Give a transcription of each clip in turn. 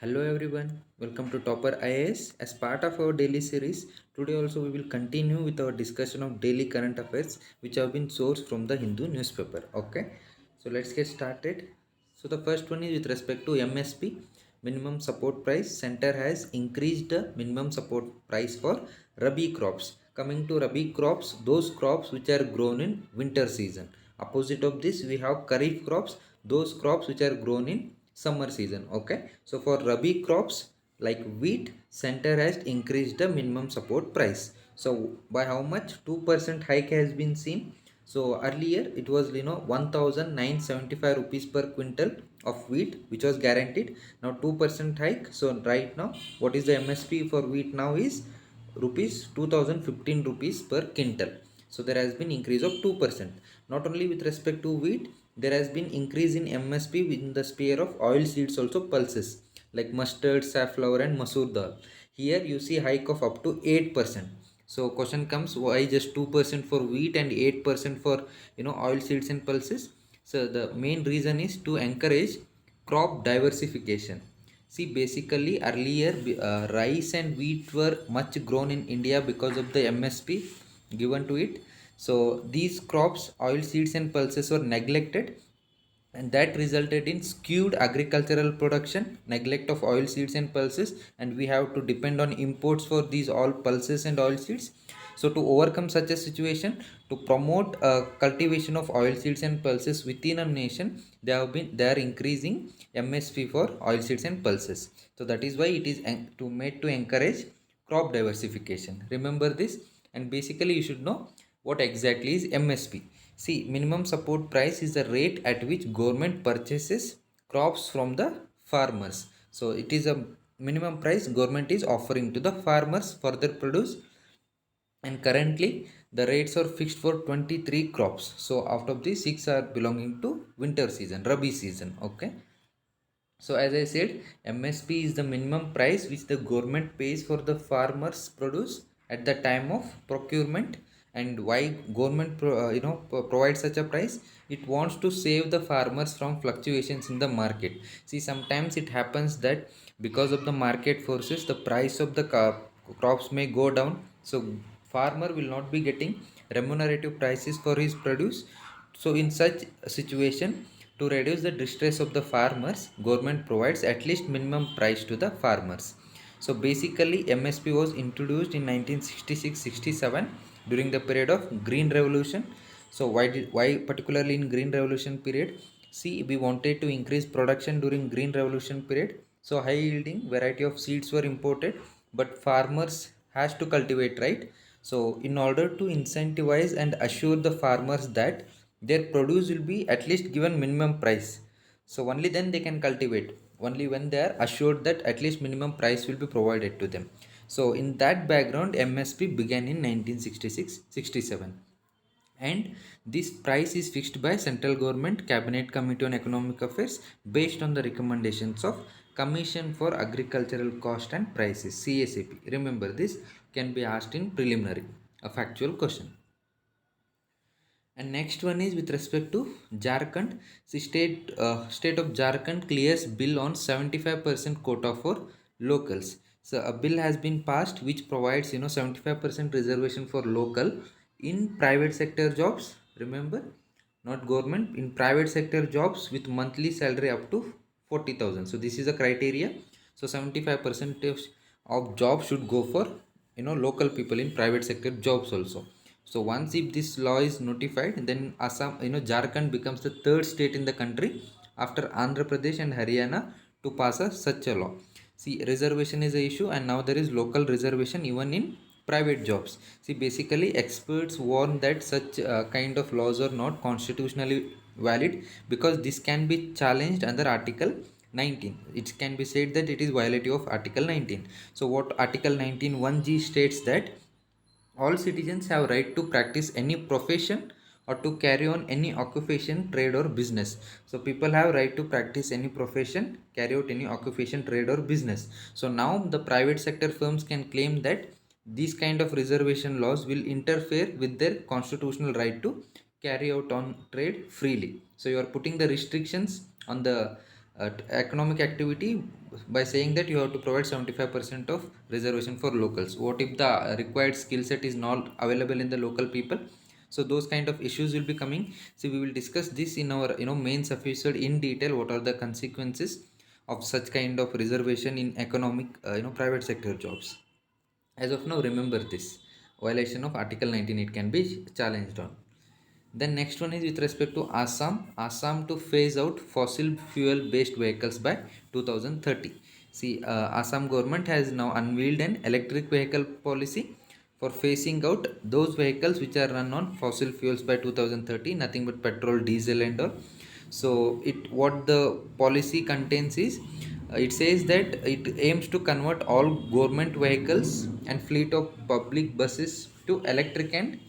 Hello everyone, welcome to Topper IAS. As part of our daily series, today also we will continue with our discussion of daily current affairs which have been sourced from the Hindu newspaper. Okay, so let's get started. So the first one is with respect to MSP, minimum support price. Center has increased the minimum support price for Rabi crops. Coming to Rabi crops, those crops which are grown in winter season. Opposite of this, we have Kharif crops, those crops which are grown in summer season. Okay, so for Rabi crops like wheat, center has increased the minimum support price. So by how much? 2% hike has been seen. So earlier it was 1975 rupees per quintal of wheat which was guaranteed. Now 2% hike. So right now what is the MSP for wheat now is rupees 2015 rupees per quintal. So there has been increase of 2%. Not only with respect to wheat, there has been increase in MSP within the sphere of oil seeds also pulses like mustard, safflower and masoor dal. Here you see hike of up to 8%. So question comes, why just 2% for wheat and 8% for oil seeds and pulses? So the main reason is to encourage crop diversification. See, basically earlier rice and wheat were much grown in India because of the MSP given to it. So these crops, oil seeds and pulses were neglected, and that resulted in skewed agricultural production, neglect of oil seeds and pulses, and we have to depend on imports for these all pulses and oil seeds. So to overcome such a situation, to promote cultivation of oil seeds and pulses within a nation, they are increasing MSP for oil seeds and pulses. So that is why it is to made to encourage crop diversification. Remember this, and basically you should know what exactly is MSP. See, minimum support price is the rate at which government purchases crops from the farmers. So it is a minimum price government is offering to the farmers for their produce, and currently the rates are fixed for 23 crops. So out of these 6 are belonging to winter season, Rabi season. Okay. So as I said, MSP is the minimum price which the government pays for the farmers' produce at the time of procurement. And why government provides such a price? It wants to save the farmers from fluctuations in the market. See, sometimes it happens that because of the market forces, the price of the crops may go down. So farmer will not be getting remunerative prices for his produce. So in such a situation, to reduce the distress of the farmers, government provides at least minimum price to the farmers. So basically MSP was introduced in 1966-67 during the period of Green Revolution. So why particularly in Green Revolution period? See, we wanted to increase production during Green Revolution period. So high yielding variety of seeds were imported, but farmers has to cultivate, right? So in order to incentivize and assure the farmers that their produce will be at least given minimum price, so only then they can cultivate, only when they are assured that at least minimum price will be provided to them. So in that background MSP began in 1966-67, and this price is fixed by central government cabinet committee on economic affairs based on the recommendations of commission for agricultural cost and prices, CACP. Remember, this can be asked in preliminary, a factual question. And next one is with respect to Jharkhand. The state of Jharkhand clears bill on 75% quota for locals. So a bill has been passed which provides 75% reservation for local in private sector jobs. Remember, not government, in private sector jobs with monthly salary up to 40,000. So this is a criteria. So 75% of jobs should go for local people in private sector jobs also. So once if this law is notified, then Assam, Jharkhand becomes the third state in the country after Andhra Pradesh and Haryana to pass such a law. See, reservation is a issue, and now there is local reservation even in private jobs. See, basically experts warn that such kind of laws are not constitutionally valid because this can be challenged under Article 19. It can be said that it is violative of Article 19. So what Article 19 1G states that all citizens have right to practice any profession or to carry on any occupation, trade or business. So people have right to practice any profession, carry out any occupation, trade or business. So now the private sector firms can claim that these kind of reservation laws will interfere with their constitutional right to carry out on trade freely. So you are putting the restrictions on the economic activity by saying that you have to provide 75% of reservation for locals. What if the required skill set is not available in the local people? So those kind of issues will be coming. So we will discuss this in our mains episode in detail. What are the consequences of such kind of reservation in economic private sector jobs? As of now, remember this violation of Article 19, it can be challenged on. Then next one is with respect to Assam. Assam to phase out fossil fuel based vehicles by 2030. See, Assam government has now unveiled an electric vehicle policy for phasing out those vehicles which are run on fossil fuels by 2030. Nothing but petrol, diesel, and all. So it what the policy contains is it says that it aims to convert all government vehicles and fleet of public buses to electric, and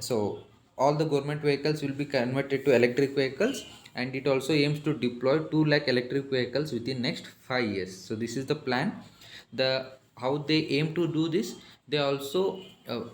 so all the government vehicles will be converted to electric vehicles, and it also aims to deploy 2 lakh electric vehicles within next 5 years. So this is the plan. The how they aim to do this, they also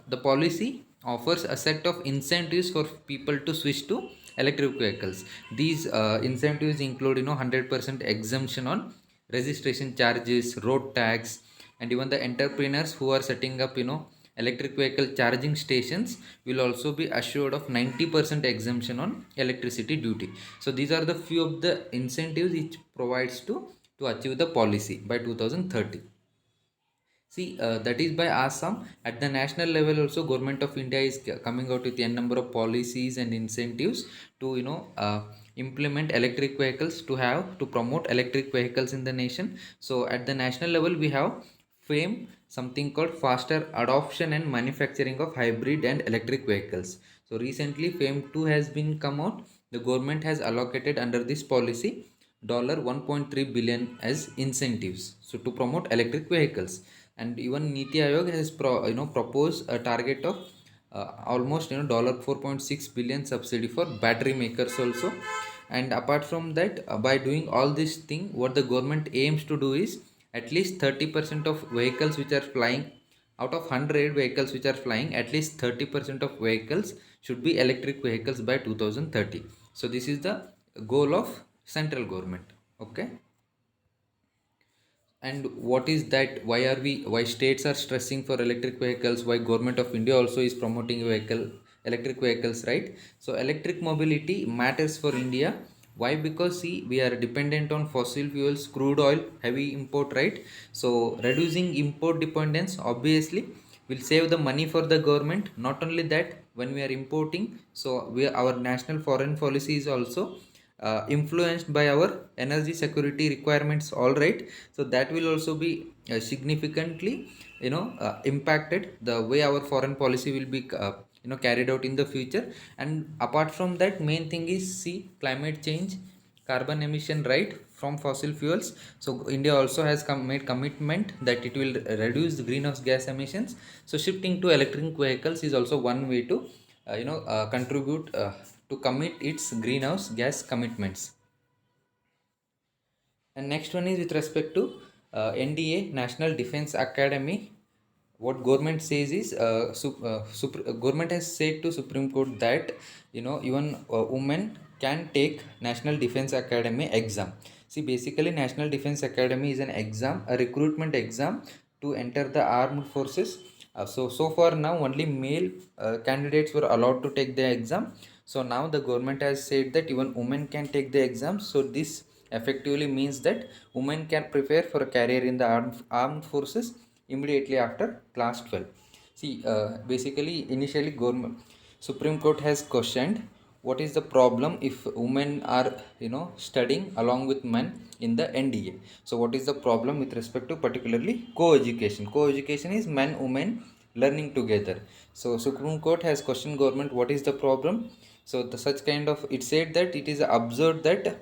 the policy offers a set of incentives for people to switch to electric vehicles. These incentives include 100% exemption on registration charges, road tax, and even the entrepreneurs who are setting up electric vehicle charging stations will also be assured of 90% exemption on electricity duty. So these are the few of the incentives it provides to achieve the policy by 2030. See, that is by Assam. At the national level, also, Government of India is coming out with a number of policies and incentives to implement electric vehicles, to promote electric vehicles in the nation. So at the national level, we have FAME, something called faster adoption and manufacturing of hybrid and electric vehicles. So recently, FAME 2 has been come out. The government has allocated under this policy $1.3 billion as incentives, so to promote electric vehicles. And even Niti Aayog has proposed a target of almost $4.6 billion subsidy for battery makers also. And apart from that, by doing all this thing, what the government aims to do is at least 30% of vehicles which are flying, out of 100 vehicles which are flying, at least 30% of vehicles should be electric vehicles by 2030. So this is the goal of central government. Okay. And what is that, why states are stressing for electric vehicles, why government of India also is promoting electric vehicles, right? So electric mobility matters for India. Why? Because see, we are dependent on fossil fuels, crude oil, heavy import, right? So reducing import dependence obviously will save the money for the government. Not only that, when we are importing, so our national foreign policy is also influenced by our energy security requirements, all right? So that will also be significantly impacted the way our foreign policy will be carried out in the future. And apart from that, main thing is, see, climate change, carbon emission, right, from fossil fuels. So India also has made commitment that it will reduce the greenhouse gas emissions. So shifting to electric vehicles is also one way to contribute to commit its greenhouse gas commitments. And next one is with respect to NDA, National Defense Academy. What government says is, government has said to Supreme Court that even women can take National Defense Academy exam. See, basically, National Defense Academy is an exam, a recruitment exam to enter the armed forces. So far now only male candidates were allowed to take the exam. So now the government has said that even women can take the exam. So this effectively means that women can prepare for a career in the armed forces immediately after class 12. See, basically, initially, government Supreme Court has questioned what is the problem if women are studying along with men in the NDA. So what is the problem with respect to particularly co-education? Co-education is men women learning together. So Supreme Court has questioned government what is the problem. So the such kind of, it said that it is absurd, that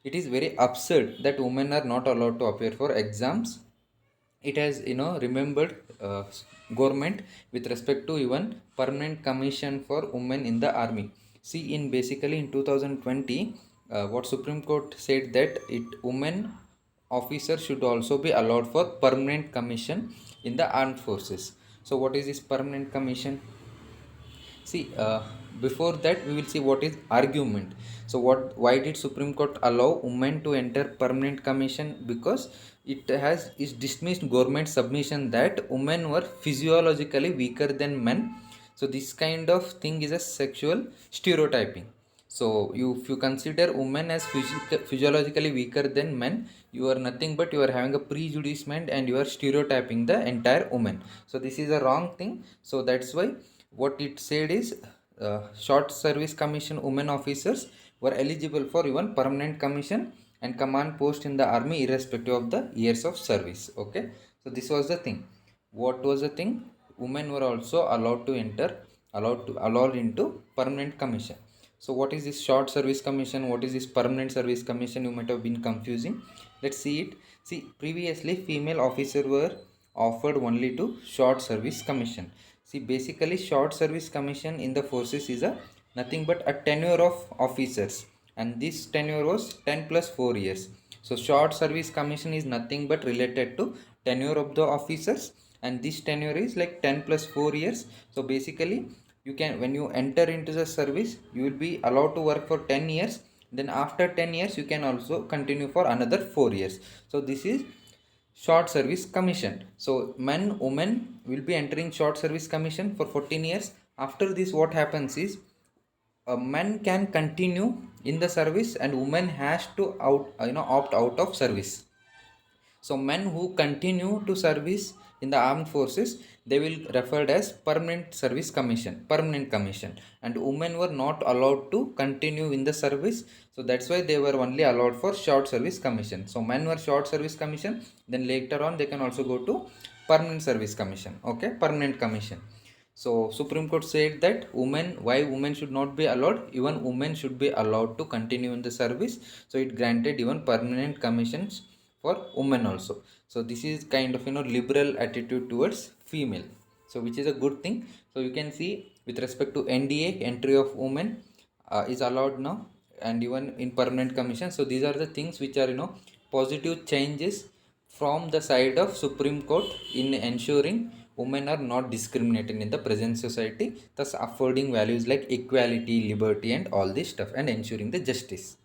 it is very absurd that women are not allowed to appear for exams. It has remembered government with respect to even permanent commission for women in the army. See, in basically in 2020, what Supreme Court said that it women officers should also be allowed for permanent commission in the armed forces. So what is this permanent commission? See, before that we will see what is argument. So what, why did Supreme Court allow women to enter permanent commission? Because it has is dismissed government submission that women were physiologically weaker than men. So this kind of thing is a sexual stereotyping. So if you consider women as physiologically weaker than men, you are nothing but you are having a prejudicement and you are stereotyping the entire woman. So this is a wrong thing. So that's why what it said is, short service commission women officers were eligible for even permanent commission and command post in the army irrespective of the years of service. Okay, so this was the thing. What was the thing? Women were also allowed to enter, allowed into permanent commission. So what is this short service commission, what is this permanent service commission? You might have been confusing. Let's see it. See, previously female officers were offered only to short service commission. See, basically short service commission in the forces is a nothing but a tenure of officers, and this tenure was 10 plus 4 years. So short service commission is nothing but related to tenure of the officers, and this tenure is like 10 plus 4 years. So basically you can, when you enter into the service, you will be allowed to work for 10 years, then after 10 years you can also continue for another 4 years. So this is short service commission. So men women will be entering short service commission for 14 years. After this what happens is, a man can continue in the service and woman has to opt out of service. So men who continue to service in the armed forces, they will referred as permanent commission, and women were not allowed to continue in the service. So that's why they were only allowed for short service commission. So men were short service commission, then later on they can also go to permanent service commission. Okay, permanent commission. So Supreme Court said that women, why women should not be allowed, even women should be allowed to continue in the service. So it granted even permanent commissions for women also. So this is kind of liberal attitude towards female, so which is a good thing. So you can see with respect to NDA, entry of women is allowed now, and even in permanent commission. So these are the things which are positive changes from the side of Supreme Court in ensuring women are not discriminated in the present society, thus affording values like equality, liberty, and all this stuff, and ensuring the justice.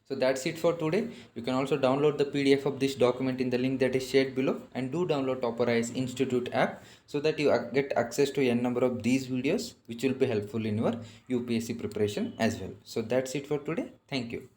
So that's it for today. You can also download the PDF of this document in the link that is shared below, and do download Topper IAS Institute app so that you get access to n number of these videos which will be helpful in your UPSC preparation as well. So that's it for today. Thank you.